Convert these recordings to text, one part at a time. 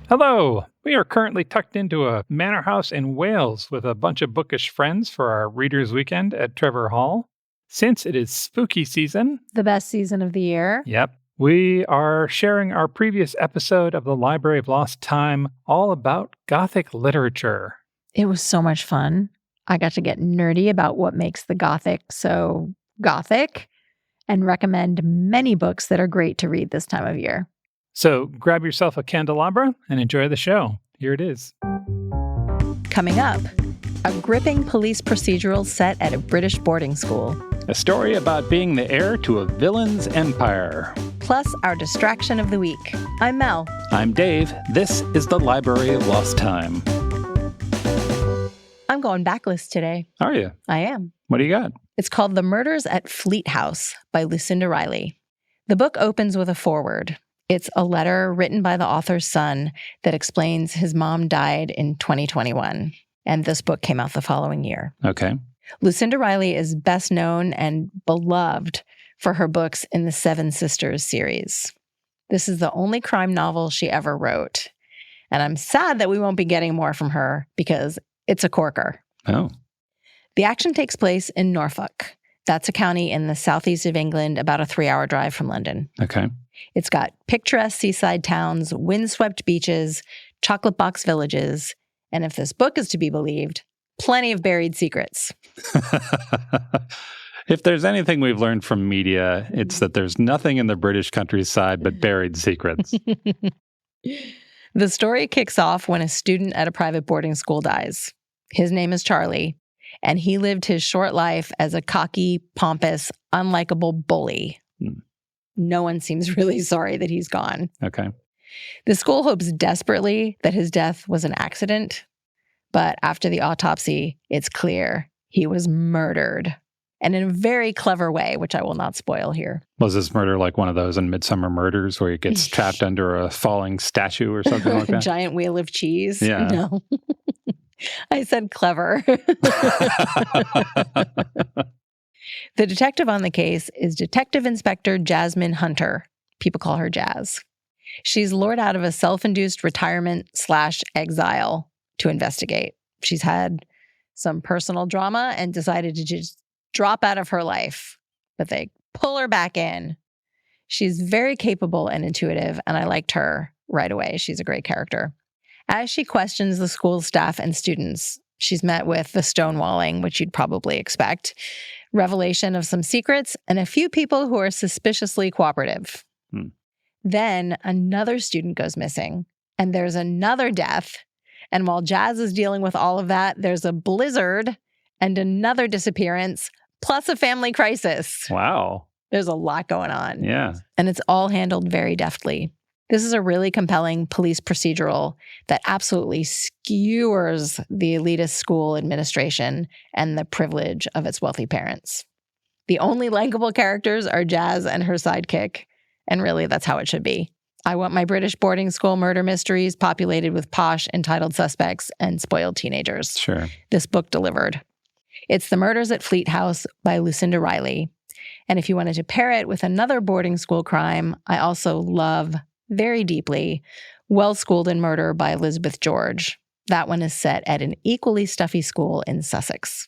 Hello! We are currently tucked into a manor house in Wales with a bunch of bookish friends for our Readers' Weekend at Trevor Hall. Since it is spooky season, the best season of the year. Yep. We are sharing our previous episode of the Library of Lost Time all about Gothic literature. It was so much fun. I got to get nerdy about what makes the Gothic so Gothic and recommend many books that are great to read this time of year. So grab yourself a candelabra and enjoy the show. Here it is. Coming up, a gripping police procedural set at a British boarding school. A story about being the heir to a villain's empire. Plus our distraction of the week. I'm Mel. I'm Dave. This is the Library of Lost Time. I'm going backlist today. Are you? I am. What do you got? It's called The Murders at Fleat House by Lucinda Riley. The book opens with a foreword. It's a letter written by the author's son that explains his mom died in 2021, and this book came out the following year. Okay. Lucinda Riley is best known and beloved for her books in the Seven Sisters series. This is the only crime novel she ever wrote, and I'm sad that we won't be getting more from her because it's a corker. Oh. The action takes place in Norfolk. That's a county in the southeast of England, about a 3-hour drive from London. Okay. It's got picturesque seaside towns, windswept beaches, chocolate box villages, and if this book is to be believed, plenty of buried secrets. If there's anything we've learned from media, it's that there's nothing in the British countryside but buried secrets. The story kicks off when a student at a private boarding school dies. His name is Charlie, and he lived his short life as a cocky, pompous, unlikable bully. No one seems really sorry that he's gone. Okay. The school hopes desperately that his death was an accident, but after the autopsy, it's clear he was murdered, and in a very clever way, which I will not spoil here. Was this murder like one of those in Midsummer Murders where he gets trapped under a falling statue or something like that? Giant wheel of cheese? Yeah. No. I said clever. The detective on the case is Detective Inspector Jasmine Hunter. People call her Jazz. She's lured out of a self-induced retirement/exile to investigate. She's had some personal drama and decided to just drop out of her life, but they pull her back in. She's very capable and intuitive, and I liked her right away. She's a great character. As she questions the school staff and students, she's met with the stonewalling, which you'd probably expect, revelation of some secrets, and a few people who are suspiciously cooperative. Then another student goes missing, and there's another death. And while Jazz is dealing with all of that, there's a blizzard and another disappearance, plus a family crisis. Wow. There's a lot going on. Yeah. And it's all handled very deftly. This is a really compelling police procedural that absolutely skewers the elitist school administration and the privilege of its wealthy parents. The only likable characters are Jazz and her sidekick, and really that's how it should be. I want my British boarding school murder mysteries populated with posh, entitled suspects and spoiled teenagers. Sure. This book delivered. It's The Murders at Fleat House by Lucinda Riley. And if you wanted to pair it with another boarding school crime, I also love very deeply Well Schooled in Murder by Elizabeth George. That one is set at an equally stuffy school in Sussex.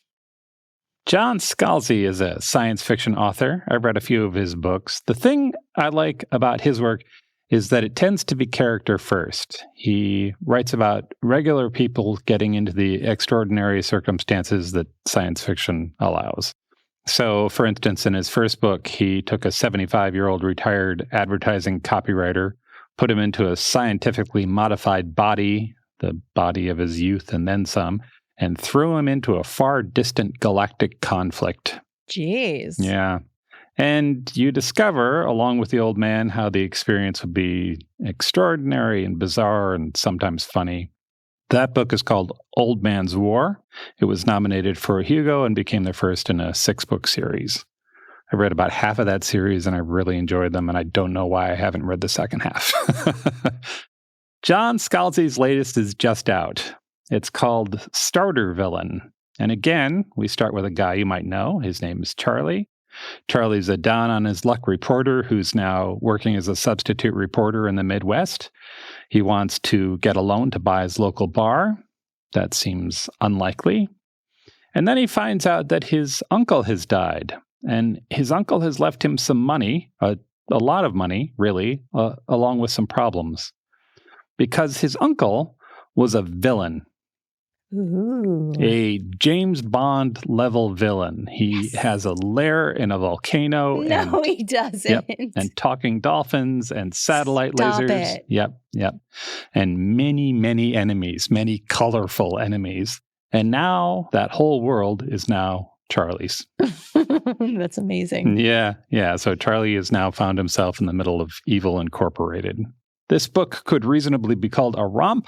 John Scalzi is a science fiction author. I've read a few of his books. The thing I like about his work is that it tends to be character first. He writes about regular people getting into the extraordinary circumstances that science fiction allows. So, for instance, in his first book, he took a 75-year-old retired advertising copywriter, put him into a scientifically modified body, the body of his youth and then some, and threw him into a far distant galactic conflict. Jeez. Yeah. And you discover, along with the old man, how the experience would be extraordinary and bizarre and sometimes funny. That book is called Old Man's War. It was nominated for a Hugo and became the first in a 6-book series. I read about half of that series and I really enjoyed them, and I don't know why I haven't read the second half. John Scalzi's latest is just out. It's called Starter Villain. And again, we start with a guy you might know. His name is Charlie. Charlie's a down-on-his-luck reporter who's now working as a substitute reporter in the Midwest. He wants to get a loan to buy his local bar. That seems unlikely. And then he finds out that his uncle has died. And his uncle has left him some money, a lot of money, really, along with some problems. Because his uncle was a villain. Ooh. A James Bond level villain. He has a lair in a volcano. No, he doesn't. And talking dolphins and satellite Stop lasers. it. Yep. And many, many enemies, many colorful enemies. And now that whole world is now Charlie's. That's amazing. Yeah. So Charlie has now found himself in the middle of Evil Incorporated. This book could reasonably be called a romp.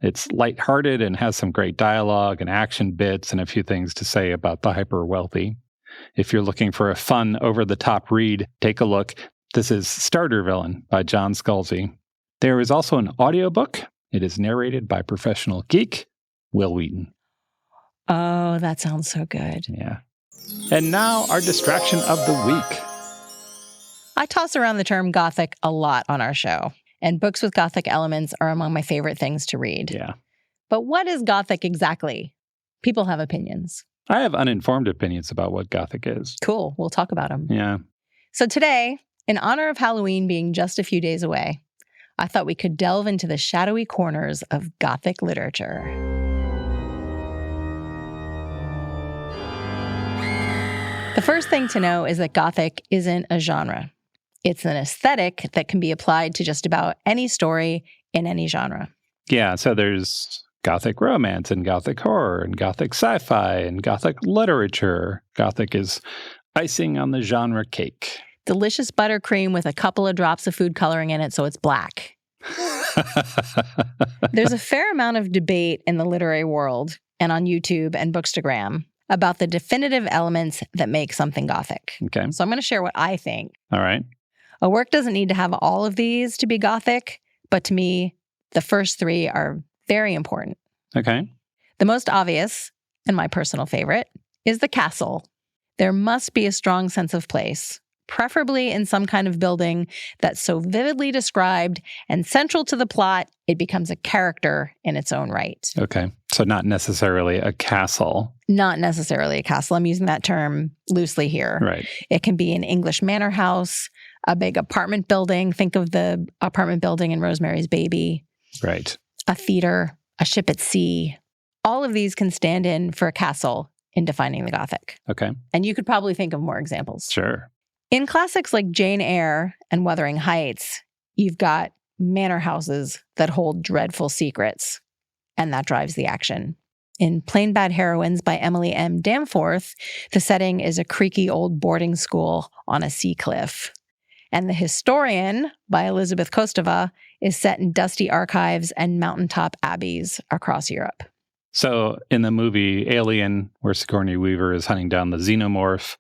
It's lighthearted and has some great dialogue and action bits and a few things to say about the hyper-wealthy. If you're looking for a fun, over-the-top read, take a look. This is Starter Villain by John Scalzi. There is also an audiobook. It is narrated by professional geek Will Wheaton. Oh, that sounds so good. Yeah. And now our distraction of the week. I toss around the term Gothic a lot on our show. And books with Gothic elements are among my favorite things to read. Yeah. But what is Gothic exactly? People have opinions. I have uninformed opinions about what Gothic is. Cool. We'll talk about them. Yeah. So today, in honor of Halloween being just a few days away, I thought we could delve into the shadowy corners of Gothic literature. The first thing to know is that Gothic isn't a genre. It's an aesthetic that can be applied to just about any story in any genre. Yeah, so there's Gothic romance and Gothic horror and Gothic sci-fi and Gothic literature. Gothic is icing on the genre cake. Delicious buttercream with a couple of drops of food coloring in it so it's black. There's a fair amount of debate in the literary world and on YouTube and Bookstagram about the definitive elements that make something Gothic. Okay. So I'm going to share what I think. All right. A work doesn't need to have all of these to be Gothic, but to me, the first three are very important. Okay. The most obvious, and my personal favorite, is the castle. There must be a strong sense of place, preferably in some kind of building that's so vividly described and central to the plot, it becomes a character in its own right. Okay. So not necessarily a castle. Not necessarily a castle. I'm using that term loosely here. Right. It can be an English manor house, a big apartment building. Think of the apartment building in Rosemary's Baby. Right. A theater, a ship at sea. All of these can stand in for a castle in defining the Gothic. Okay. And you could probably think of more examples. Sure. In classics like Jane Eyre and Wuthering Heights, you've got manor houses that hold dreadful secrets, and that drives the action. In Plain Bad Heroines by Emily M. Danforth, the setting is a creaky old boarding school on a sea cliff. And The Historian by Elizabeth Kostova is set in dusty archives and mountaintop abbeys across Europe. So in the movie Alien, where Sigourney Weaver is hunting down the xenomorph,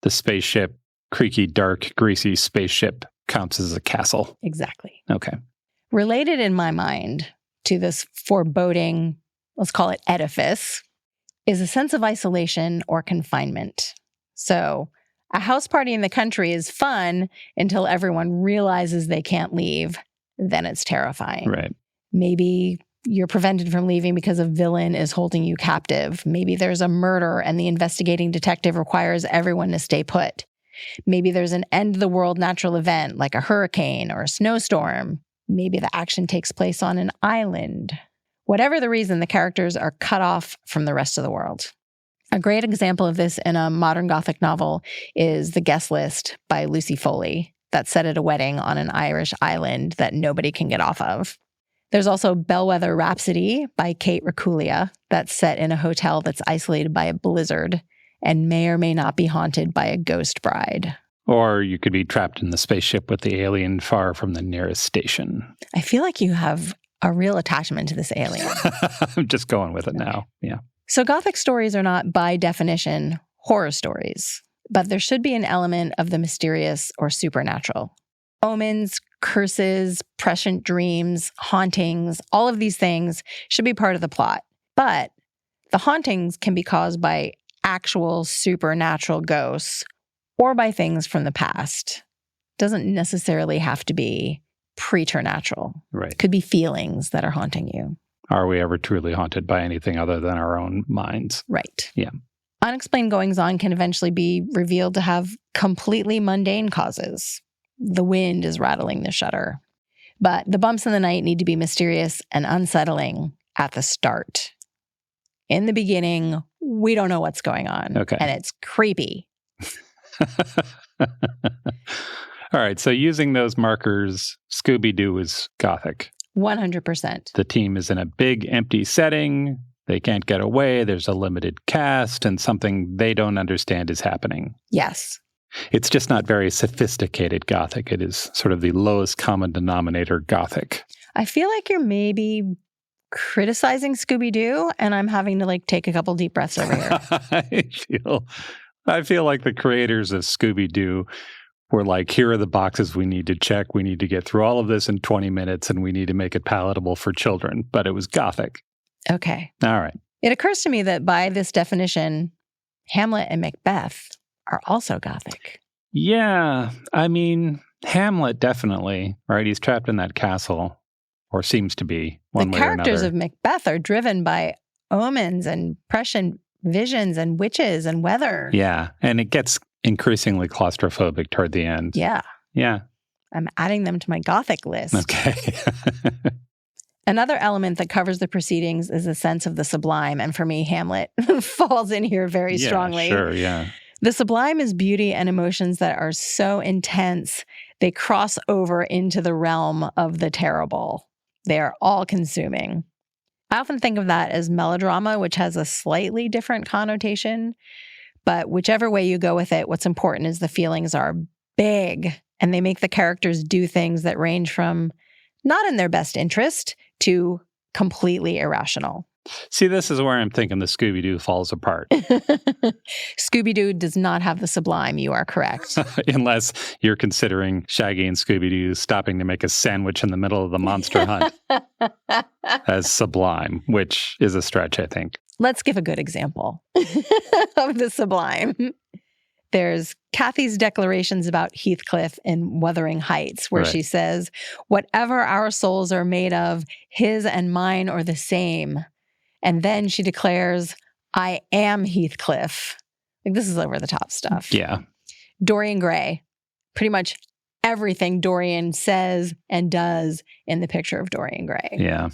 the spaceship, creaky, dark, greasy spaceship counts as a castle. Exactly. Okay. Related in my mind to this foreboding, let's call it edifice, is a sense of isolation or confinement. So a house party in the country is fun until everyone realizes they can't leave. Then it's terrifying. Right. Maybe you're prevented from leaving because a villain is holding you captive. Maybe there's a murder and the investigating detective requires everyone to stay put. Maybe there's an end-of-the-world natural event like a hurricane or a snowstorm. Maybe the action takes place on an island. Whatever the reason, the characters are cut off from the rest of the world. A great example of this in a modern Gothic novel is The Guest List by Lucy Foley, that's set at a wedding on an Irish island that nobody can get off of. There's also Bellwether Rhapsody by Kate Rakulia, that's set in a hotel that's isolated by a blizzard and may or may not be haunted by a ghost bride. Or you could be trapped in the spaceship with the alien far from the nearest station. I feel like you have a real attachment to this alien. I'm just going with it now. Yeah. So Gothic stories are not, by definition, horror stories, but there should be an element of the mysterious or supernatural. Omens, curses, prescient dreams, hauntings, all of these things should be part of the plot. But the hauntings can be caused by actual supernatural ghosts or by things from the past. Doesn't necessarily have to be preternatural. Right. Could be feelings that are haunting you. Are we ever truly haunted by anything other than our own minds? Right. Yeah. Unexplained goings-on can eventually be revealed to have completely mundane causes. The wind is rattling the shutter. But the bumps in the night need to be mysterious and unsettling at the start. In the beginning, we don't know what's going on. Okay. And it's creepy. All right. So using those markers, Scooby-Doo is Gothic. 100%. The team is in a big empty setting. They can't get away. There's a limited cast, and something they don't understand is happening. Yes. It's just not very sophisticated Gothic. It is sort of the lowest common denominator Gothic. I feel like you're maybe criticizing Scooby-Doo, and I'm having to take a couple deep breaths over here. I feel like the creators of Scooby-Doo were like, here are the boxes we need to check. We need to get through all of this in 20 minutes, and we need to make it palatable for children. But it was Gothic. Okay. All right. It occurs to me that by this definition, Hamlet and Macbeth are also Gothic. Yeah. I mean, Hamlet definitely, right? He's trapped in that castle, or seems to be, one way or another. The characters of Macbeth are driven by omens and prescient visions and witches and weather. Yeah. And it gets increasingly claustrophobic toward the end. Yeah. Yeah. I'm adding them to my Gothic list. Okay. Another element that covers the proceedings is a sense of the sublime. And for me, Hamlet falls in here very strongly. Sure, yeah. The sublime is beauty and emotions that are so intense, they cross over into the realm of the terrible. They are all-consuming. I often think of that as melodrama, which has a slightly different connotation. But whichever way you go with it, what's important is the feelings are big, and they make the characters do things that range from not in their best interest to completely irrational. See, this is where I'm thinking the Scooby-Doo falls apart. Scooby-Doo does not have the sublime, you are correct. Unless you're considering Shaggy and Scooby-Doo stopping to make a sandwich in the middle of the monster hunt as sublime, which is a stretch, I think. Let's give a good example of the sublime. There's Kathy's declarations about Heathcliff in Wuthering Heights, where she says, whatever our souls are made of, his and mine are the same. And then she declares, I am Heathcliff. This is over the top stuff. Yeah. Dorian Gray, pretty much everything Dorian says and does in the picture of Dorian Gray. Yeah.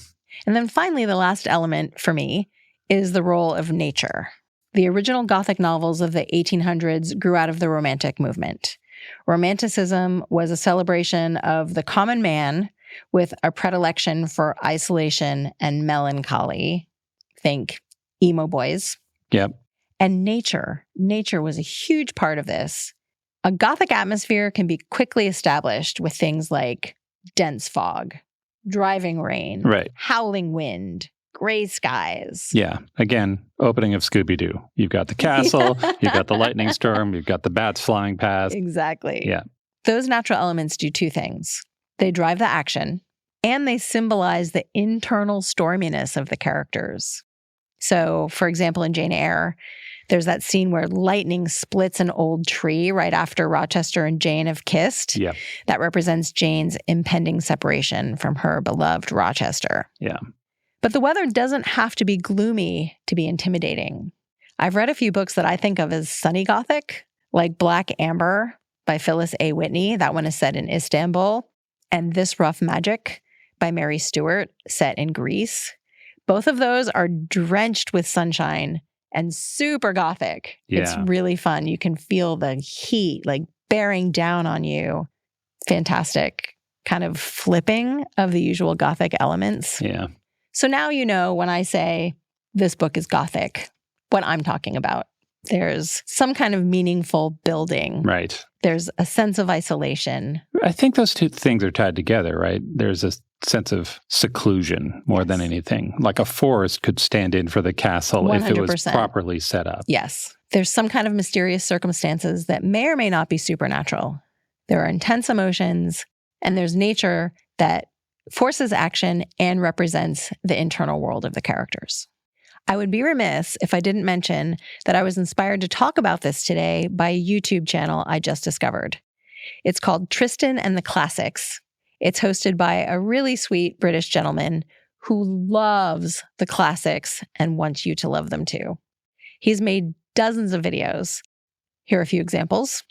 And then finally, the last element for me is the role of nature. The original Gothic novels of the 1800s grew out of the Romantic movement. Romanticism was a celebration of the common man with a predilection for isolation and melancholy. Think emo boys. Yep. And nature. Nature was a huge part of this. A Gothic atmosphere can be quickly established with things like dense fog, driving rain, howling wind, gray skies. Yeah. Again, opening of Scooby-Doo. You've got the castle, you've got the lightning storm, you've got the bats flying past. Exactly. Yeah. Those natural elements do two things. They drive the action, and they symbolize the internal storminess of the characters. So, for example, in Jane Eyre, there's that scene where lightning splits an old tree right after Rochester and Jane have kissed. Yeah. That represents Jane's impending separation from her beloved Rochester. Yeah. But the weather doesn't have to be gloomy to be intimidating. I've read a few books that I think of as sunny Gothic, like Black Amber by Phyllis A. Whitney. That one is set in Istanbul. And This Rough Magic by Mary Stewart, set in Greece. Both of those are drenched with sunshine and super Gothic. Yeah. It's really fun. You can feel the heat bearing down on you. Fantastic kind of flipping of the usual Gothic elements. Yeah. So now you know when I say this book is Gothic, what I'm talking about. There's some kind of meaningful building. Right. There's a sense of isolation. I think those two things are tied together, right? There's a sense of seclusion more than anything. Like a forest could stand in for the castle 100%. If it was properly set up. Yes. There's some kind of mysterious circumstances that may or may not be supernatural. There are intense emotions, and there's nature that forces action and represents the internal world of the characters. I would be remiss if I didn't mention that I was inspired to talk about this today by a YouTube channel I just discovered. It's called Tristan and the Classics. It's hosted by a really sweet British gentleman who loves the classics and wants you to love them too. He's made dozens of videos. Here are a few examples.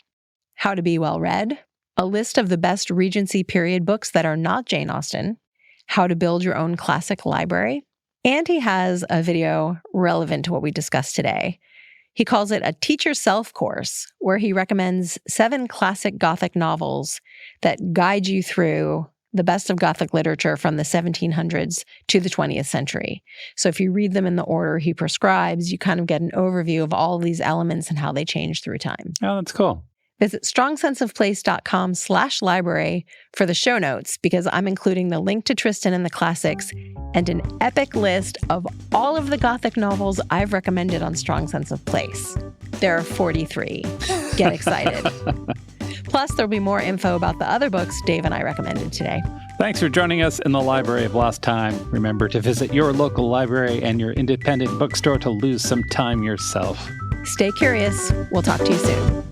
How to be well read, a list of the best Regency period books that are not Jane Austen, how to build your own classic library, and he has a video relevant to what we discussed today. He calls it a Teach Yourself course, where he recommends 7 classic Gothic novels that guide you through the best of Gothic literature from the 1700s to the 20th century. So if you read them in the order he prescribes, you kind of get an overview of all these elements and how they change through time. Oh, that's cool. Visit strongsenseofplace.com/library for the show notes, because I'm including the link to Tristan and the Classics and an epic list of all of the Gothic novels I've recommended on Strong Sense of Place. There are 43. Get excited. Plus, there'll be more info about the other books Dave and I recommended today. Thanks for joining us in the Library of Lost Time. Remember to visit your local library and your independent bookstore to lose some time yourself. Stay curious. We'll talk to you soon.